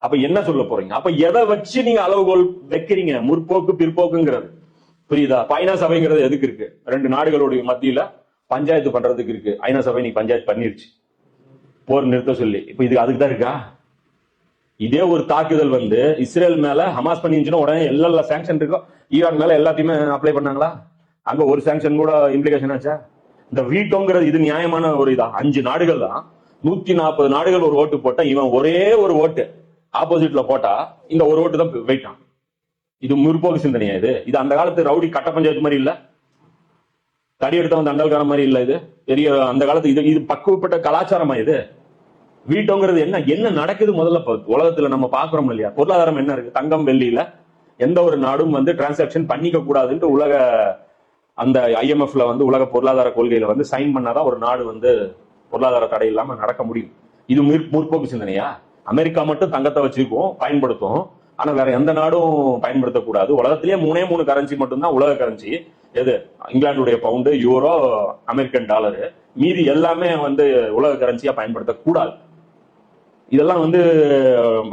அப்ப என்ன சொல்ல போறீங்க? அப்ப எதை வச்சு நீங்க அளவுகோல் வைக்கிறீங்க? முற்போக்கு பிற்போக்குங்கிறது புரியுதா? ஐநா சபைங்கிறது எதுக்கு இருக்கு? 2 நாடுகளுடைய மத்தியில பஞ்சாயத்து பண்றதுக்கு இருக்கு. ஐநா சபை நீ பஞ்சாயத்து பண்ணிருச்சு போர் நிறுத்த சொல்லி. இப்ப இது அதுக்கு தான் இருக்கா? இதே ஒரு தாக்குதல் வந்து இஸ்ரேல் மேல ஹமாஸ் பண்ணிருந்துச்சுன்னா உடனே எல்லா சாங்ஷன் இருக்கோ, ஈரான் மேல எல்லாத்தையுமே அப்ளை பண்ணாங்களா? அங்க ஒரு சாங்ஷன் கூட இம்ப்ளிகேஷன் ஆச்சா? இந்த வீட்டோங்கிறது இது நியாயமான ஒரு இதா? 5 நாடுகள் தான் 140 நாடுகள் ஒரு ஓட்டு போட்டா இவன் ஒரே ஒரு ஓட்டு ஆப்போசிட்ல போட்டா இந்த ஒரு ஓட்டு தான் வெயிட்டான். இது முற்போக்கு சிந்தனையா? இது அந்த காலத்து ரவுடி கட்ட பஞ்சாயத்து மாதிரி இல்ல, தடி எடுத்த வந்து அண்டல்கார மாதிரி இல்ல. இது பெரிய அந்த காலத்து இது பக்குவப்பட்ட கலாச்சாரமா? இது வீட்டோங்கிறது என்ன என்ன நடக்குது முதல்ல உலகத்துல நம்ம பாக்குறோம் இல்லையா? பொருளாதாரம் என்ன இருக்கு? தங்கம் வெள்ளியில எந்த ஒரு நாடும் வந்து டிரான்சாக்சன் பண்ணிக்க கூடாதுன்ட்டு உலக அந்த IMFல வந்து உலக பொருளாதார கொள்கையில வந்து சைன் பண்ணாதான் ஒரு நாடு வந்து பொருளாதார தடை இல்லாம நடக்க முடியும். இது முற்போக்கு சிந்தனையா? அமெரிக்கா மட்டும் தங்கத்தை வச்சிருக்கோம், பயன்படுத்தும். ஆனா வேற எந்த நாடும் பயன்படுத்தக்கூடாது. உலகத்திலேயே 3 கரன்சி மட்டும்தான் உலக கரன்சி. எது? இங்கிலாந்துடைய பவுண்டு, யூரோ, அமெரிக்கன் டாலரு. மீதி எல்லாமே வந்து உலக கரன்சியா பயன்படுத்தக்கூடாது. இதெல்லாம் வந்து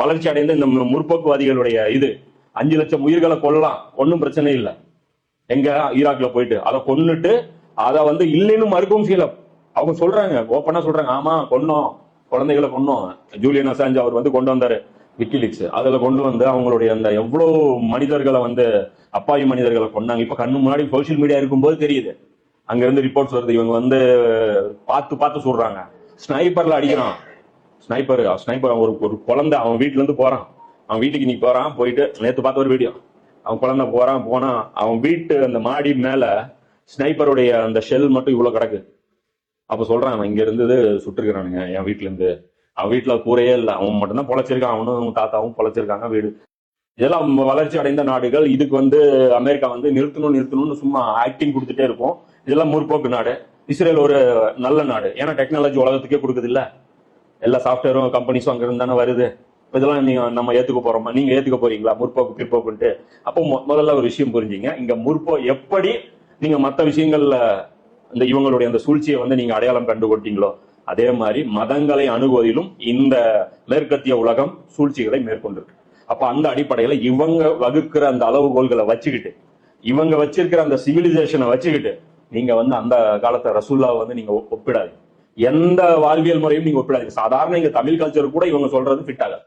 வளர்ச்சி அடைந்த இந்த முற்போக்குவாதிகளுடைய இது. 5 லட்சம் உயிர்களை கொள்ளலாம், ஒன்னும் பிரச்சனை இல்லை. எங்க ஈராக்ல போயிட்டு அதை கொன்னுட்டு அதை வந்து இல்லைன்னு மறுக்கவும் செய்யல. அவங்க சொல்றாங்க, ஓப்பனா சொல்றாங்க, ஆமா கொன்னோம், குழந்தைகளை கொன்னோம். ஜூலியன் அசாஞ்ச் அவர் வந்து கொண்டு வந்தாரு விக்கிலீக்ஸ். அதுல கொண்டு வந்து அவங்களுடைய அந்த எவ்வளவு மனிதர்களை வந்து அப்பாவி மனிதர்களை கொண்டாங்க. இப்ப கண்ணு முன்னாடி சோசியல் மீடியா இருக்கும்போது தெரியுது. அங்க இருந்து ரிப்போர்ட்ஸ் வருது, இவங்க வந்து பார்த்து சொல்றாங்க. ஸ்னைப்பர்ல அடிக்கிறான். ஸ்னைப்பர் ஒரு குழந்தை அவன் வீட்டுல இருந்து போறான். அவன் வீட்டுக்கு நீ போறான், போயிட்டு நேத்து பார்த்த ஒரு வீடியோ, அவன் குழந்தை போனா அவன் வீட்டு அந்த மாடி மேல ஸ்னைப்பருடைய அந்த ஷெல் மட்டும் இவ்வளவு கிடக்கு. அப்ப சொல்றான், அவன் இங்க இருந்தது சுட்டுருக்கிறானுங்க என் வீட்டுல இருந்து. அவன் வீட்டுல கூரையே இல்லை, அவன் மட்டும்தான் பொழைச்சிருக்கான், அவனும் தாத்தாவும் பொழைச்சிருக்காங்க வீடு. இதெல்லாம் வளர்ச்சி அடைந்த நாடுகள். இதுக்கு வந்து அமெரிக்கா வந்து நிறுத்தணும்னு சும்மா ஆக்டிங் கொடுத்துட்டே இருக்கும். இதெல்லாம் முற்போக்கு நாடு. இஸ்ரேல் ஒரு நல்ல நாடு, ஏன்னா டெக்னாலஜி உலகத்துக்கே கொடுக்குது இல்ல, எல்லா சாஃப்ட்வேரும் கம்பெனிஸும் அங்க இருந்து தானே வருது. இதெல்லாம் நம்ம ஏத்துக்க போறோமா? நீங்க ஏத்துக்க போறீங்களா முற்போக்கு பிற்போக்குன்ட்டு? அப்போ முதல்ல ஒரு விஷயம் புரிஞ்சுங்க, இங்க எப்படி நீங்க மற்ற விஷயங்கள்ல இந்த இவங்களுடைய அந்த சூழ்ச்சியை வந்து நீங்க அடையாளம் கண்டு கொண்டீங்களோ, அதே மாதிரி மதங்களை அணுகுவதிலும் இந்த மேற்கத்திய உலகம் சூழ்ச்சிகளை மேற்கொண்டிருக்கு. அப்ப அந்த அடிப்படையில இவங்க வகுக்கிற அந்த அளவுகோல்களை வச்சுக்கிட்டு, இவங்க வச்சிருக்கிற அந்த சிவிலைசேஷனை வச்சுக்கிட்டு நீங்க வந்து அந்த காலத்தை ரசூல்லாவை வந்து நீங்க ஒப்பிடாதீங்க. எந்த வாழ்வியல் முறையும் நீங்க ஒப்பிடாதீங்க. சாதாரண இங்க தமிழ் கல்ச்சர் கூட இவங்க சொல்றது ஃபிட் ஆகாது.